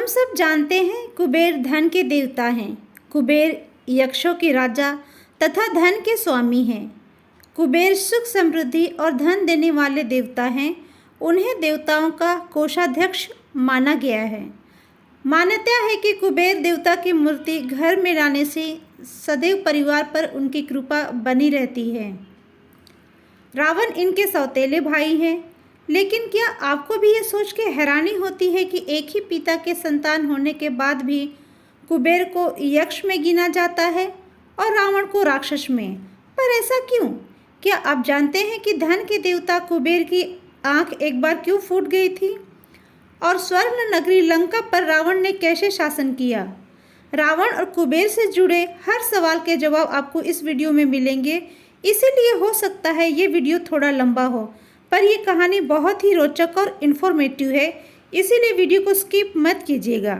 सब जानते हैं कुबेर धन के देवता हैं। कुबेर यक्षों के राजा तथा धन के स्वामी हैं। कुबेर सुख समृद्धि और धन देने वाले देवता हैं। उन्हें देवताओं का कोषाध्यक्ष माना गया है। मान्यता है कि कुबेर देवता की मूर्ति घर में लाने से सदैव परिवार पर उनकी कृपा बनी रहती है। रावण इनके सौतेले भाई हैं। लेकिन क्या आपको भी ये सोच के हैरानी होती है कि एक ही पिता के संतान होने के बाद भी कुबेर को यक्ष में गिना जाता है और रावण को राक्षस में? पर ऐसा क्यों? क्या आप जानते हैं कि धन के देवता कुबेर की आंख एक बार क्यों फूट गई थी? और स्वर्ण नगरी लंका पर रावण ने कैसे शासन किया? रावण और कुबेर से जुड़े हर सवाल के जवाब आपको इस वीडियो में मिलेंगे। इसीलिए हो सकता है ये वीडियो थोड़ा लंबा हो, पर यह कहानी बहुत ही रोचक और इन्फॉर्मेटिव है, इसीलिए वीडियो को स्किप मत कीजिएगा।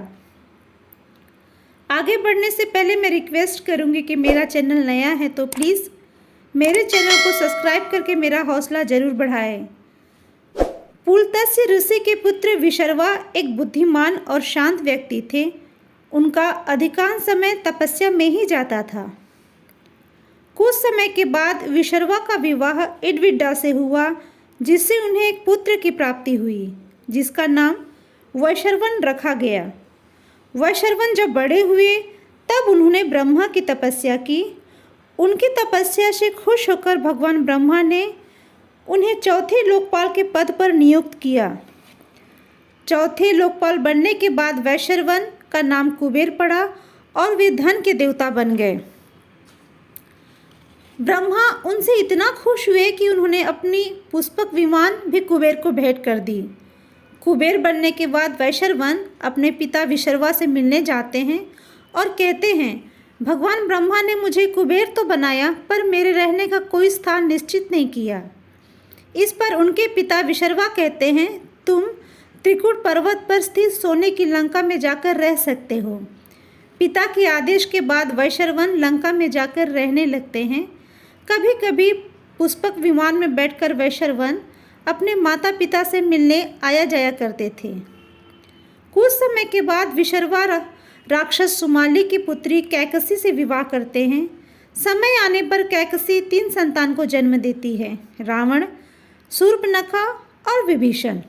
आगे बढ़ने से पहले मैं रिक्वेस्ट करूंगी कि मेरा चैनल नया है तो प्लीज़ मेरे चैनल को सब्सक्राइब करके मेरा हौसला ज़रूर बढ़ाएं। पुलत्स्य ऋषि के पुत्र विशर्वा एक बुद्धिमान और शांत व्यक्ति थे। उनका अधिकांश समय तपस्या में ही जाता था। कुछ समय के बाद विशर्वा का विवाह इडविड्डा से हुआ, जिससे उन्हें एक पुत्र की प्राप्ति हुई, जिसका नाम वैशर्वन रखा गया। वैशर्वन जब बड़े हुए तब उन्होंने ब्रह्मा की तपस्या की। उनकी तपस्या से खुश होकर भगवान ब्रह्मा ने उन्हें चौथे लोकपाल के पद पर नियुक्त किया। चौथे लोकपाल बनने के बाद वैशर्वन का नाम कुबेर पड़ा और वे धन के देवता बन गए। ब्रह्मा उनसे इतना खुश हुए कि उन्होंने अपनी पुष्पक विमान भी कुबेर को भेंट कर दी। कुबेर बनने के बाद वैशर्वन अपने पिता विशर्वा से मिलने जाते हैं और कहते हैं, भगवान ब्रह्मा ने मुझे कुबेर तो बनाया, पर मेरे रहने का कोई स्थान निश्चित नहीं किया। इस पर उनके पिता विशर्वा कहते हैं, तुम त्रिकुट पर्वत पर स्थित सोने की लंका में जाकर रह सकते हो। पिता के आदेश के बाद वैशर्वन लंका में जाकर रहने लगते हैं। कभी कभी पुष्पक विमान में बैठकर वैशर्वन अपने माता पिता से मिलने आया जाया करते थे। कुछ समय के बाद विशर्वा राक्षस सुमाली की पुत्री कैकसी से विवाह करते हैं। समय आने पर कैकसी 3 संतान को जन्म देती है, रावण, शूर्पणखा और विभीषण।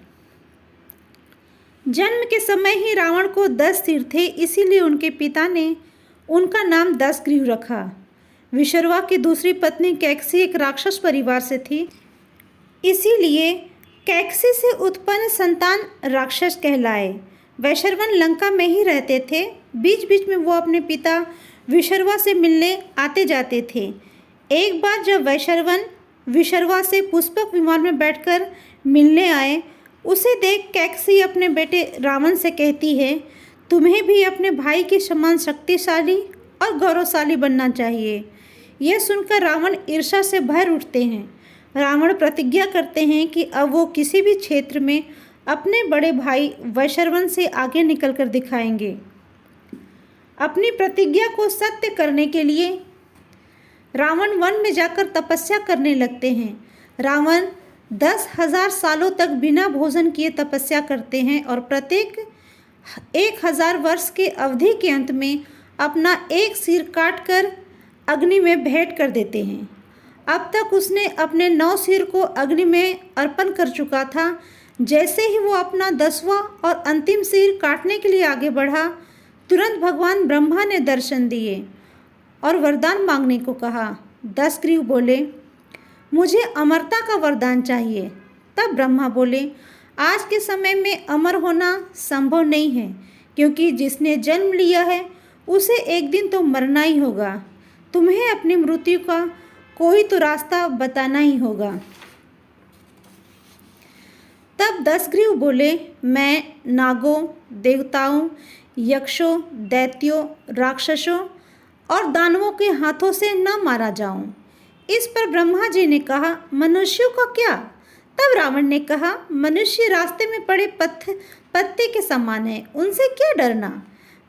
जन्म के समय ही रावण को 10 सिर थे, इसीलिए उनके पिता ने उनका नाम दशग्रीव रखा। विशर्वा की दूसरी पत्नी कैकसी एक राक्षस परिवार से थी, इसीलिए कैकसी से उत्पन्न संतान राक्षस कहलाए। वैशर्वन लंका में ही रहते थे। बीच बीच में वो अपने पिता विशर्वा से मिलने आते जाते थे। एक बार जब वैशर्वन विशर्वा से पुष्पक विमान में बैठकर मिलने आए, उसे देख कैकसी अपने बेटे रावण से कहती है, तुम्हें भी अपने भाई के समान शक्तिशाली और गौरवशाली बनना चाहिए। यह सुनकर रावण ईर्ष्या से भर उठते हैं। रावण प्रतिज्ञा करते हैं कि अब वो किसी भी क्षेत्र में अपने बड़े भाई वैशर्वन से आगे निकलकर दिखाएंगे। अपनी प्रतिज्ञा को सत्य करने के लिए रावण वन में जाकर तपस्या करने लगते हैं। रावण 10,000 सालों तक बिना भोजन किए तपस्या करते हैं और प्रत्येक 1000 वर्ष के अवधि के अंत में अपना एक सिर काटकर अग्नि में भेंट कर देते हैं। अब तक उसने अपने 9 सिर को अग्नि में अर्पण कर चुका था। जैसे ही वो अपना 10वां और अंतिम सिर काटने के लिए आगे बढ़ा, तुरंत भगवान ब्रह्मा ने दर्शन दिए और वरदान मांगने को कहा। दशग्रीव बोले, मुझे अमरता का वरदान चाहिए। तब ब्रह्मा बोले, आज के समय में अमर होना संभव नहीं है, क्योंकि जिसने जन्म लिया है उसे एक दिन तो मरना ही होगा। तुम्हें अपनी मृत्यु का कोई तो रास्ता बताना ही होगा। तब दशग्रीव बोले, मैं नागों, देवताओं, यक्षों, दैत्यों, राक्षसों और दानवों के हाथों से न मारा जाऊं। इस पर ब्रह्मा जी ने कहा, मनुष्यों का क्या? तब रावण ने कहा, मनुष्य रास्ते में पड़े पत्ते के समान है, उनसे क्या डरना।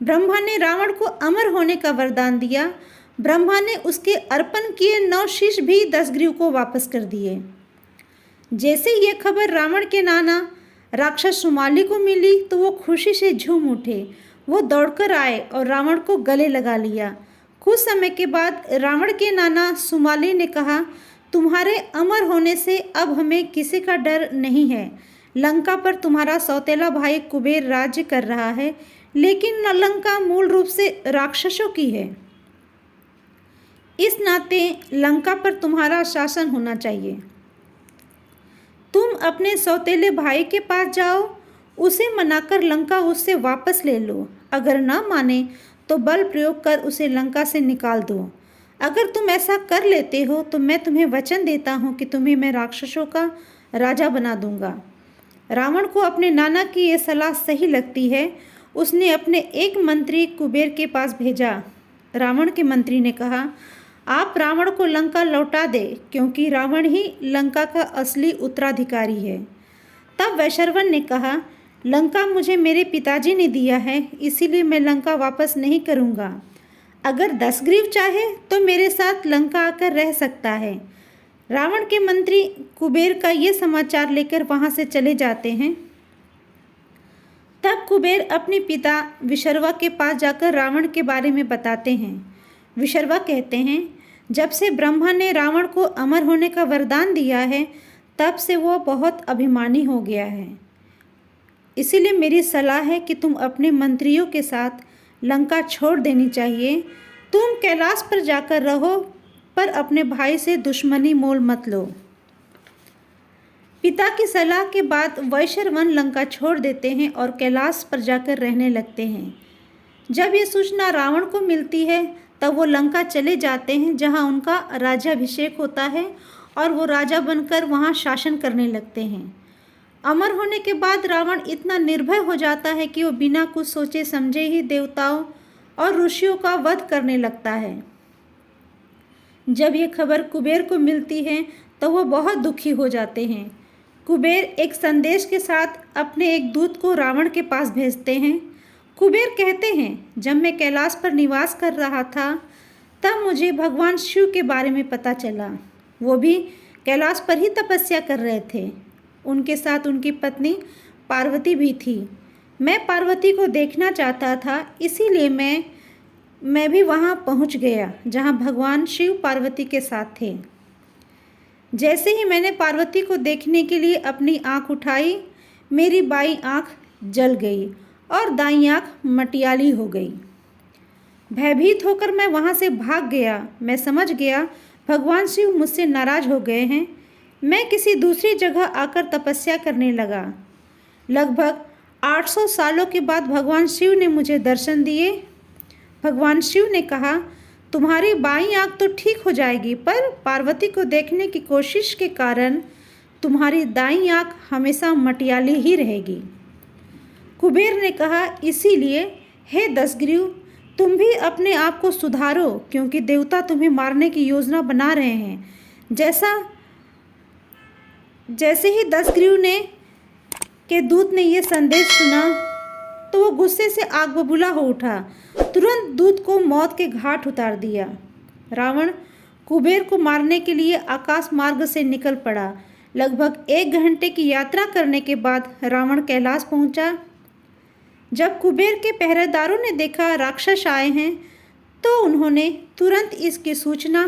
ब्रह्मा ने रावण को अमर होने का वरदान दिया। ब्रह्मा ने उसके अर्पण किए 9 शीश भी दशग्रीव को वापस कर दिए। जैसे ये खबर रावण के नाना राक्षस सुमाली को मिली तो वो खुशी से झूम उठे। वो दौड़कर आए और रावण को गले लगा लिया। कुछ समय के बाद रावण के नाना सुमाली ने कहा, तुम्हारे अमर होने से अब हमें किसी का डर नहीं है। लंका पर तुम्हारा सौतेला भाई कुबेर राज्य कर रहा है, लेकिन लंका मूल रूप से राक्षसों की है। इस नाते लंका पर तुम्हारा शासन होना चाहिए। तुम अपने सौतेले भाई के पास जाओ, उसे मनाकर लंका उससे वापस ले लो। अगर ना माने तो बल प्रयोग कर उसे लंका से निकाल दो। अगर तुम ऐसा कर लेते हो तो मैं तुम्हें वचन देता हूँ कि तुम्हें मैं राक्षसों का राजा बना दूंगा। रावण को अपने नाना की ये सलाह सही लगती है। उसने अपने एक मंत्री कुबेर के पास भेजा। रावण के मंत्री ने कहा, आप रावण को लंका लौटा दे, क्योंकि रावण ही लंका का असली उत्तराधिकारी है। तब वैशर्वन ने कहा, लंका मुझे मेरे पिताजी ने दिया है, इसीलिए मैं लंका वापस नहीं करूँगा। अगर दसग्रीव चाहे तो मेरे साथ लंका आकर रह सकता है। रावण के मंत्री कुबेर का ये समाचार लेकर वहाँ से चले जाते हैं। तब कुबेर अपने पिता विशर्वा के पास जाकर रावण के बारे में बताते हैं। विशर्वा कहते हैं, जब से ब्रह्मा ने रावण को अमर होने का वरदान दिया है, तब से वो बहुत अभिमानी हो गया है। इसीलिए मेरी सलाह है कि तुम अपने मंत्रियों के साथ लंका छोड़ देनी चाहिए। तुम कैलाश पर जाकर रहो, पर अपने भाई से दुश्मनी मोल मत लो। पिता की सलाह के बाद वैशर्वन लंका छोड़ देते हैं और कैलाश पर जाकर रहने लगते हैं। जब ये सूचना रावण को मिलती है तब वो लंका चले जाते हैं, जहाँ उनका राज्याभिषेक होता है और वो राजा बनकर वहाँ शासन करने लगते हैं। अमर होने के बाद रावण इतना निर्भय हो जाता है कि वो बिना कुछ सोचे समझे ही देवताओं और ऋषियों का वध करने लगता है। जब ये खबर कुबेर को मिलती है तो वो बहुत दुखी हो जाते हैं। कुबेर एक संदेश के साथ अपने एक दूत को रावण के पास भेजते हैं। कुबेर कहते हैं, जब मैं कैलाश पर निवास कर रहा था तब मुझे भगवान शिव के बारे में पता चला। वो भी कैलाश पर ही तपस्या कर रहे थे। उनके साथ उनकी पत्नी पार्वती भी थी। मैं पार्वती को देखना चाहता था, इसीलिए मैं भी वहाँ पहुँच गया जहाँ भगवान शिव पार्वती के साथ थे। जैसे ही मैंने पार्वती को देखने के लिए अपनी आँख उठाई, मेरी बाईं आँख जल गई और दाईं आँख मटियाली हो गई। भयभीत होकर मैं वहाँ से भाग गया। मैं समझ गया भगवान शिव मुझसे नाराज़ हो गए हैं। मैं किसी दूसरी जगह आकर तपस्या करने लगा। लगभग 800 सालों के बाद भगवान शिव ने मुझे दर्शन दिए। भगवान शिव ने कहा, तुम्हारी बाईं आँख तो ठीक हो जाएगी, पर पार्वती को देखने की कोशिश के कारण तुम्हारी दाईं आँख हमेशा मटियाली ही रहेगी। कुबेर ने कहा, इसीलिए हे दसग्रीव, तुम भी अपने आप को सुधारो, क्योंकि देवता तुम्हें मारने की योजना बना रहे हैं। जैसे ही दसग्रीव के दूत ने यह संदेश सुना तो वो गुस्से से आग बबूला हो उठा। तुरंत दूत को मौत के घाट उतार दिया। रावण कुबेर को मारने के लिए आकाश मार्ग से निकल पड़ा। लगभग 1 घंटे की यात्रा करने के बाद रावण कैलाश पहुंचा। जब कुबेर के पहरेदारों ने देखा राक्षस आए हैं तो उन्होंने तुरंत इसकी सूचना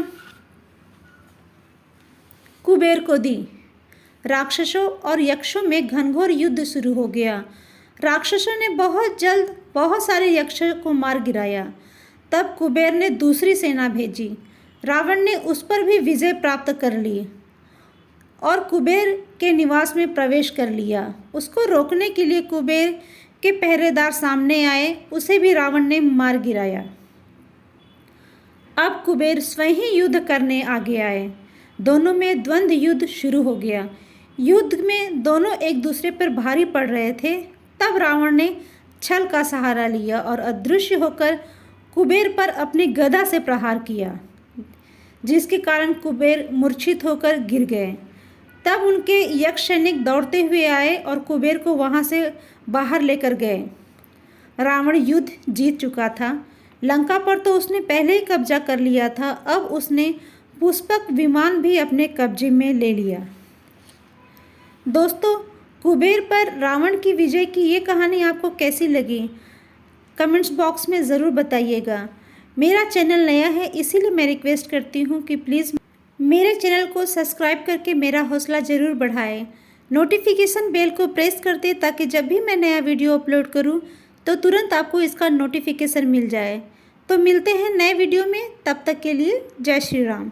कुबेर को दी। राक्षसों और यक्षों में घनघोर युद्ध शुरू हो गया। राक्षसों ने बहुत जल्द बहुत सारे यक्षों को मार गिराया। तब कुबेर ने दूसरी सेना भेजी। रावण ने उस पर भी विजय प्राप्त कर ली और कुबेर के निवास में प्रवेश कर लिया। उसको रोकने के लिए कुबेर के पहरेदार सामने आए। उसे भी रावण ने मार गिराया। अब कुबेर स्वयं ही युद्ध करने आगे आए। दोनों में द्वंद्व युद्ध शुरू हो गया। युद्ध में दोनों एक दूसरे पर भारी पड़ रहे थे। तब रावण ने छल का सहारा लिया और अदृश्य होकर कुबेर पर अपनी गदा से प्रहार किया, जिसके कारण कुबेर मूर्छित होकर गिर गए। तब उनके यक्ष सैनिक दौड़ते हुए आए और कुबेर को वहां से बाहर लेकर गए। रावण युद्ध जीत चुका था। लंका पर तो उसने पहले ही कब्जा कर लिया था। अब उसने पुष्पक विमान भी अपने कब्जे में ले लिया। दोस्तों, कुबेर पर रावण की विजय की ये कहानी आपको कैसी लगी, कमेंट्स बॉक्स में ज़रूर बताइएगा। मेरा चैनल नया है, इसीलिए मैं रिक्वेस्ट करती हूँ कि प्लीज़ मेरे चैनल को सब्सक्राइब करके मेरा हौसला ज़रूर बढ़ाएं। नोटिफिकेशन बेल को प्रेस कर दें ताकि जब भी मैं नया वीडियो अपलोड करूँ तो तुरंत आपको इसका नोटिफिकेशन मिल जाए। तो मिलते हैं नए वीडियो में, तब तक के लिए जय श्री राम।